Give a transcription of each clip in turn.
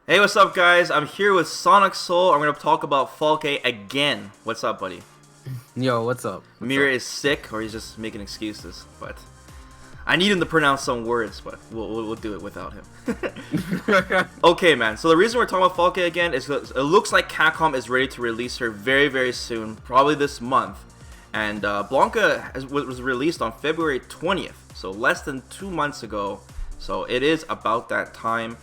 Hey, what's up, guys? I'm here with Sonic Soul. I'm going to talk about Falke again. What's up, buddy? Yo, what's up? Mira is sick, or he's just making excuses, but I need him to pronounce some words, but we'll do it without him. Okay, man. So the reason we're talking about Falke again is because it looks like Capcom is ready to release her very, very soon, probably this month. And Blanca was released on February 20th, so less than 2 months ago. So it is about that time.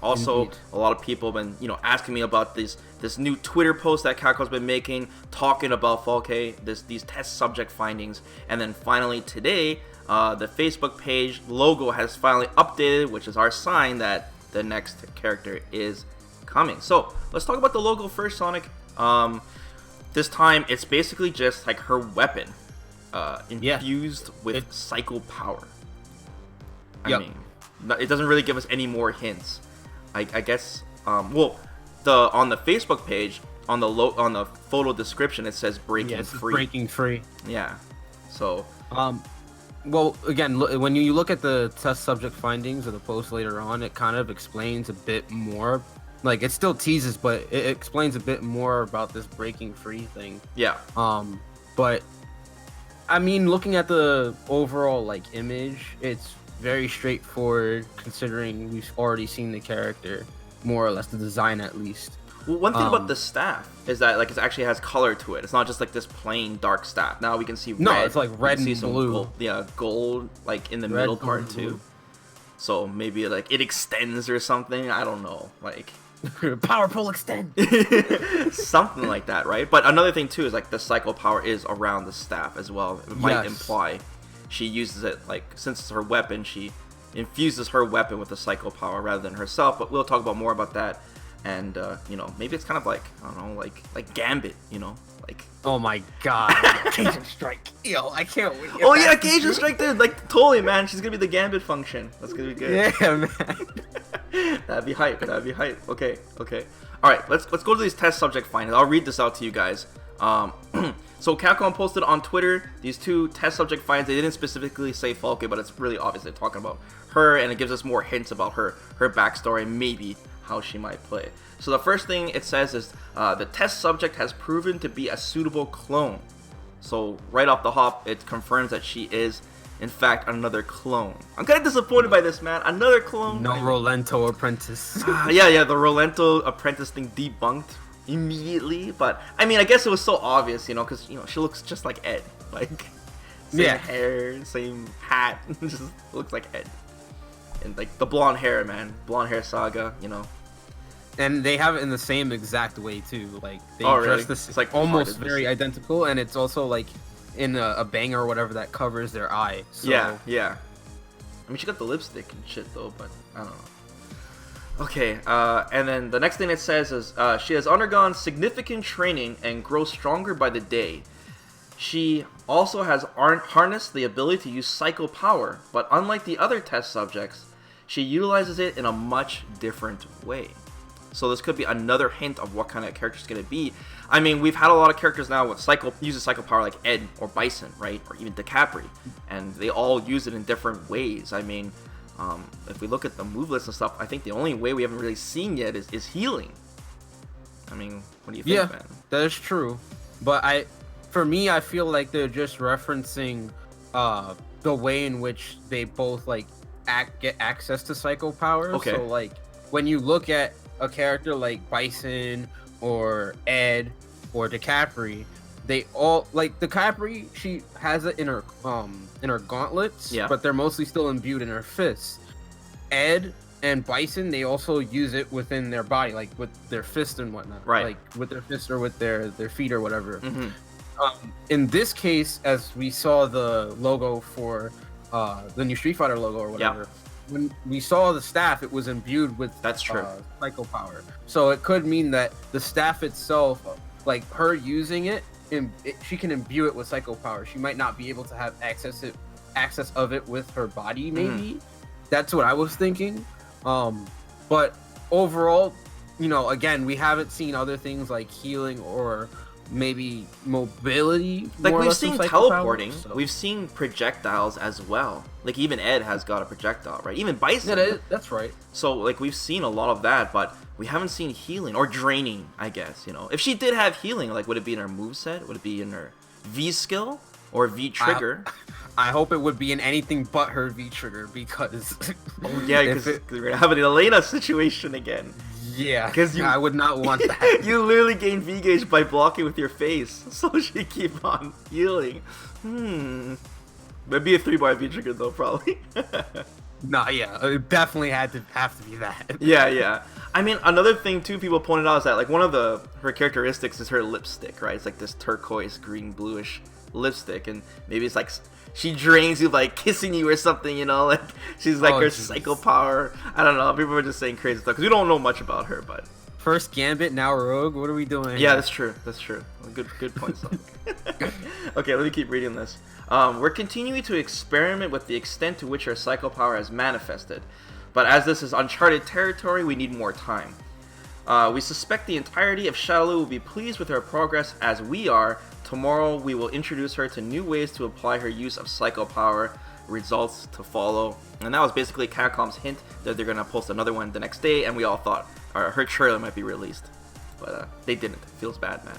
Also, Indeed. a lot of people have been, asking me about this new Twitter post that Capcom's been making, talking about Falke, these test subject findings, and then finally today, the Facebook page logo has finally updated, which is our sign that the next character is coming. So let's talk about the logo first, Sonic. This time, it's basically just like her weapon, infused with psycho power. I mean, it doesn't really give us any more hints. I guess. On the Facebook page, on the photo description, it says breaking free. Breaking free. Yeah. So. Well, again, when you look at the test subject findings of the post later on, it kind of explains a bit more. Like, it still teases, but it explains a bit more about this breaking free thing. Yeah. But I mean, looking at the overall image, it's very straightforward considering we've already seen the character, more or less the design at least. Well, one thing about the staff is that it actually has color to it. It's not just like this plain dark staff. Now we can see red. No, it's like red and blue. Gold in the middle part too. So maybe it extends or something. I don't know. Powerful extend. Something like that, right? But another thing too is the psycho power is around the staff as well. It might imply she uses it since it's her weapon, she infuses her weapon with the psycho power rather than herself. But we'll talk about more about that. And maybe it's kind of I don't know, like Gambit, Oh my god, Cajun Strike. Yo, I can't wait. Oh yeah, Cajun Strike, dude. Totally, man. She's gonna be the Gambit function. That's gonna be good. Yeah, man. That'd be hype. Okay. All right, let's go to these test subject findings. I'll read this out to you guys. So Capcom posted on Twitter these two test subject finds. They didn't specifically say Falke, but it's really obvious they're talking about her, and it gives us more hints about her backstory, maybe how she might play. So the first thing it says is the test subject has proven to be a suitable clone. So right off the hop, it confirms that she is, in fact, another clone. I'm kind of disappointed by this, man. Another clone. No Rolento apprentice. Yeah, the Rolento apprentice thing debunked immediately. But I mean, I guess it was so obvious, because she looks just like Ed, same hair, same hat, just looks like Ed. And the blonde hair, man, blonde hair saga, And they have it in the same exact way too. They really? dress this It's almost very identical, and it's also in a banger or whatever that covers their eye. So, yeah. I mean, she got the lipstick and shit though, but I don't know. Okay, and then the next thing it says is she has undergone significant training and grows stronger by the day. She also has harnessed the ability to use psycho power, but unlike the other test subjects, she utilizes it in a much different way. So this could be another hint of what kind of character it's going to be. I mean, we've had a lot of characters now with uses psycho power like Ed or Bison, right? Or even DeCapri. And they all use it in different ways. I mean, if we look at the move list and stuff, I think the only way we haven't really seen yet is healing. I mean, what do you think, man? That is true. But for me, I feel like they're just referencing the way in which they both get access to psycho power. Okay. So when you look at a character like Bison or Ed or DeCapri, they all DeCapri, she has it in her gauntlets, but they're mostly still imbued in her fists. Ed and Bison, they also use it within their body, with their fist and whatnot, right? With their fist or with their feet or whatever. Mm-hmm. In this case, as we saw the logo for the new Street Fighter logo or whatever. When we saw the staff, it was imbued with psycho power. So it could mean that the staff itself, her using it, she can imbue it with psycho power. She might not be able to have access of it with her body, maybe. That's what I was thinking. But overall, again, we haven't seen other things like healing or maybe mobility. We've seen teleporting, we've seen projectiles as well. Even Ed has got a projectile, right? Even Bison. Yeah, that's right. So we've seen a lot of that, but we haven't seen healing or draining, I guess, you know. If she did have healing, like, would it be in her moveset? Would it be in her V skill or V trigger? I hope it would be in anything but her V trigger because... Oh, yeah, because we're going to have an Elena situation again. Yeah, because I would not want that. You literally gain V gauge by blocking with your face, so she keep on healing. Maybe a 3-bar V trigger, though, probably. Nah, yeah, it definitely have to be that. Yeah. I mean, another thing too people pointed out is that like one of her characteristics is her lipstick, right? It's like this turquoise, green, bluish lipstick, and maybe it's like she drains you by kissing you or something, you know? Like she's like her psycho power. I don't know. People were just saying crazy stuff because we don't know much about her, but. First Gambit, now Rogue. What are we doing? Yeah, that's true. Good point, Sonic. Okay, let me keep reading this. We're continuing to experiment with the extent to which our psycho power has manifested, but as this is uncharted territory, we need more time. We suspect the entirety of Shadowloo will be pleased with her progress as we are. Tomorrow, we will introduce her to new ways to apply her use of psycho power. Results to follow. And that was basically Capcom's hint that they're going to post another one the next day, and we all thought her trailer might be released. But they didn't. It feels bad, man.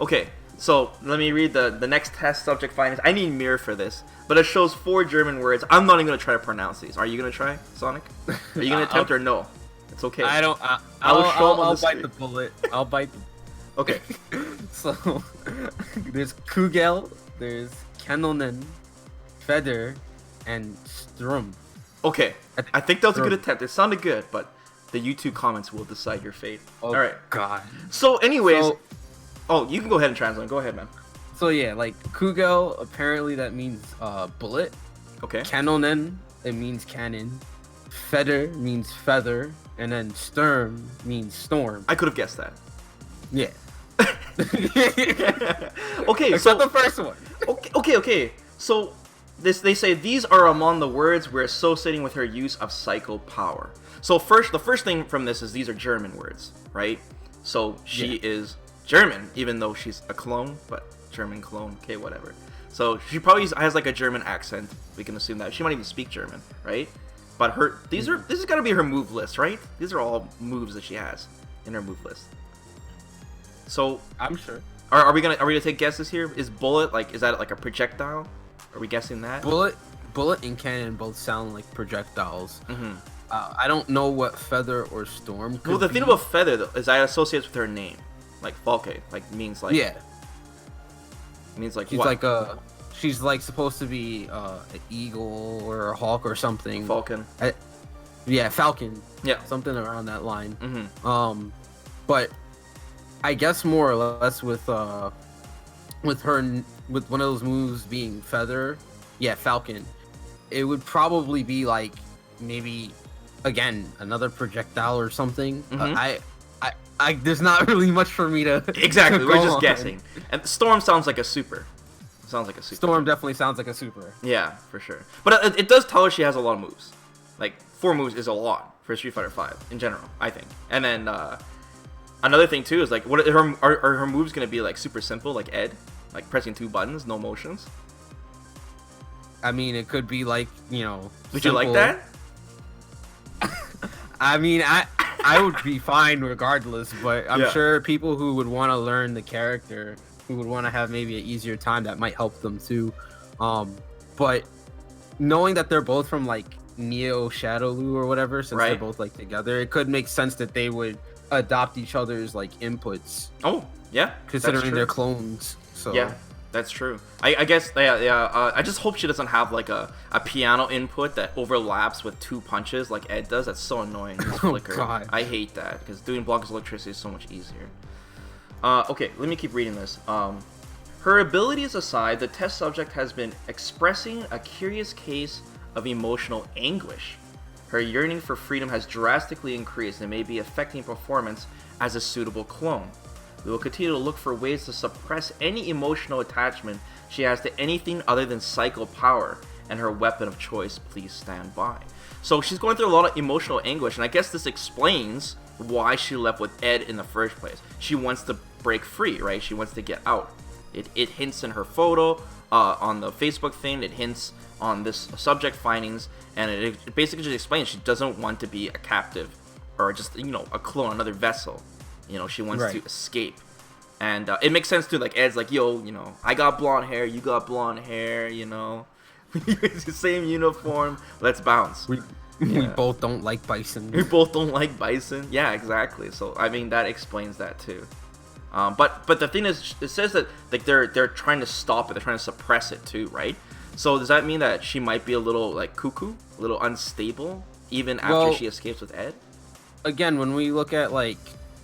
Okay, so let me read the next test subject findings. I need mirror for this, but it shows 4 German words. I'm not even going to try to pronounce these. Are you going to try, Sonic? Are you going to attempt or no? It's okay. I don't. I'll bite the bullet. I'll bite the... Okay. So, there's Kugel, there's Kanonen, Feather, and Strum. Okay, I think that was a good attempt. It sounded good, but the YouTube comments will decide your fate. Oh, all right. God. So, anyways, you can go ahead and translate. Go ahead, man. So yeah, like Kugel, apparently that means bullet. Okay. Kanonen, it means cannon. Feather means feather, and then Sturm means storm. I could have guessed that. Yeah. Okay, except the first one. Okay. So they say these are among the words we're associating with her use of psycho power. So the first thing from this is these are German words, right? So she is German, even though she's a clone, but German clone, okay, whatever. So she probably has like a German accent. We can assume that she might even speak German, right? But this has got to be her move list, right? These are all moves that she has in her move list. So I'm sure. Are we gonna take guesses here? Is bullet is that like a projectile? Are we guessing that? Bullet and cannon both sound like projectiles. Mm-hmm. I don't know what feather or storm could Well, the be. thing about feather though is I associate with her name, like Falke, means like means like she's what? She's like supposed to be an eagle or a hawk or something. Falcon. Falcon. Yeah, something around that line. Mm-hmm. But I guess more or less with her with one of those moves being feather, Falcon, it would probably be like maybe again another projectile or something. Mm-hmm. I there's not really much for me to exactly. to We're just on. guessing. And storm sounds like a super. Storm definitely sounds like a super. Yeah, for sure. But it does tell her she has a lot of moves. Like 4 moves is a lot for Street Fighter 5 in general, I think. And then another thing too is like, what are her moves gonna be like super simple, like Ed, like pressing 2 buttons, no motions? I mean, it could be like Would you like that? I mean, I would be fine regardless, but I'm sure people who would want to learn the character, who would want to have maybe an easier time, that might help them too. But knowing that they're both from like Neo Shadowloo or whatever, since they're both like together, it could make sense that they would adopt each other's like inputs. Oh, yeah. Considering they're clones. So yeah, that's true. I guess I just hope she doesn't have like a piano input that overlaps with 2 punches like Ed does. That's so annoying. God. I hate that because doing Blanca's electricity is so much easier. Okay, let me keep reading this. Her abilities aside, the test subject has been expressing a curious case of emotional anguish. Her yearning for freedom has drastically increased and may be affecting performance as a suitable clone. We will continue to look for ways to suppress any emotional attachment she has to anything other than psycho power, and her weapon of choice, please stand by. So she's going through a lot of emotional anguish, and I guess this explains why she left with Ed in the first place. She wants to break free, right? She wants to get out. It hints in her photo on the Facebook thing. It hints on this subject findings, and it basically just explains she doesn't want to be a captive or just, you know, a clone, another vessel. You know, she wants to escape. And it makes sense too, like Ed's like, yo, you know, I got blonde hair, you got blonde hair, you know. It's the same uniform, let's bounce. We both don't like bison. We both don't like bison. Yeah, exactly. So I mean that explains that too. But the thing is, it says that like they're trying to stop it, they're trying to suppress it too, right? So does that mean that she might be a little like cuckoo, a little unstable, even after she escapes with Ed? Again, when we look at like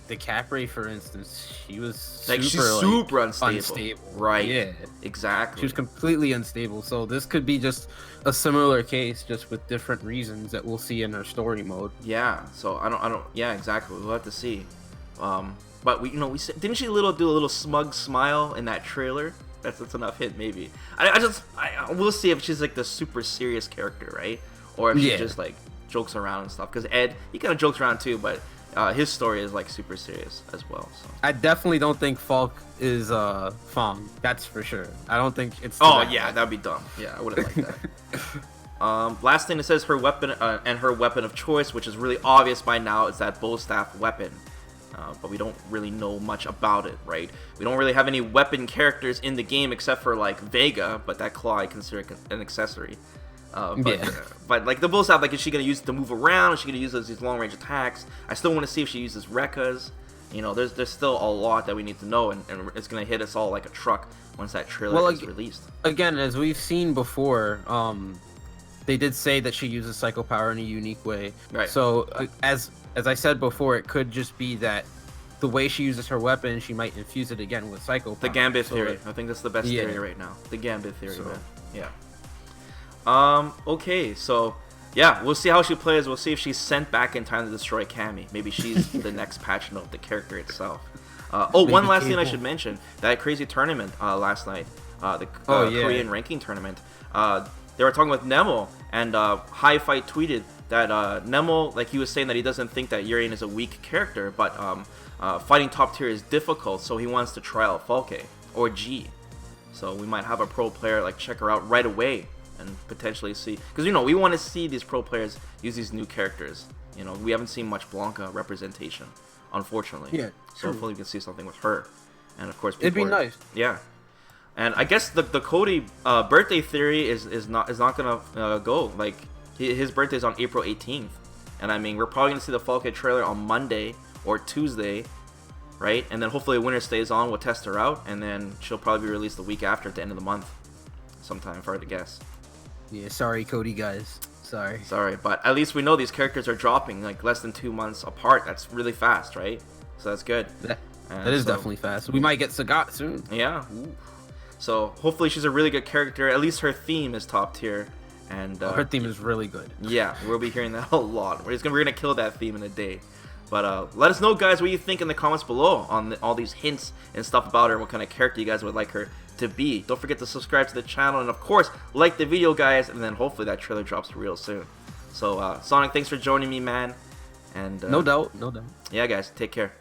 the Capri, for instance, she was like super unstable. Right. Yeah. Exactly. She was completely unstable. So this could be just a similar case, just with different reasons that we'll see in her story mode. Yeah. So I don't. Yeah, exactly. We'll have to see. But we didn't she do a little smug smile in that trailer? That's enough hint maybe. We'll see if she's like the super serious character, right? Or if she just like jokes around and stuff. Because Ed, he kind of jokes around too, but his story is like super serious as well. So I definitely don't think Falke is Fong. That's for sure. I don't think it's. That'd be dumb. Yeah, I wouldn't like that. Last thing it says her weapon and her weapon of choice, which is really obvious by now, is that bow staff weapon. But we don't really know much about it, right? We don't really have any weapon characters in the game except for like Vega, but that claw I consider an accessory. But like the bow staff, like is she gonna use it to move around? Is she gonna use these long range attacks? I still want to see if she uses Rekkas. You know, there's still a lot that we need to know, and it's gonna hit us all like a truck once that trailer is released. Again, as we've seen before, they did say that she uses psycho power in a unique way. Right. So as I said before, it could just be that the way she uses her weapon, she might infuse it again with psycho power. The Gambit theory. I think that's the best theory right now. The Gambit theory, man. Yeah. Okay, so yeah, we'll see how she plays. We'll see if she's sent back in time to destroy Cammy. Maybe she's the next patch note, the character itself. One last thing I should mention: that crazy tournament last night, the Korean ranking tournament. They were talking with Nemo, and High Fight tweeted that Nemo, like he was saying that he doesn't think that Urien is a weak character, but fighting top tier is difficult, so he wants to try out Falke or G. So we might have a pro player like check her out right away and potentially see, because we want to see these pro players use these new characters. We haven't seen much Blanca representation, unfortunately. Yeah. So hopefully we can see something with her, and of course it'd be nice. Yeah. And I guess the Cody birthday theory is not gonna go. Like his birthday is on April 18th, and I mean we're probably gonna see the Falke trailer on Monday or Tuesday, right? And then hopefully winner stays on. We'll test her out, and then she'll probably be released the week after, at the end of the month, sometime. If I were to guess. Yeah, sorry, Cody guys. Sorry, but at least we know these characters are dropping like less than 2 months apart. That's really fast, right? So that's good. That is definitely fast. We might get Sagat soon. Yeah. Ooh. So hopefully she's a really good character. At least her theme is top tier, and her theme is really good. Yeah, we'll be hearing that a lot. We're gonna kill that theme in a day. But let us know, guys, what you think in the comments below on all these hints and stuff about her, and what kind of character you guys would like her to be. Don't forget to subscribe to the channel, and of course like the video, guys, and then hopefully that trailer drops real soon. So Sonic, thanks for joining me, man. And no doubt. Yeah, guys, take care.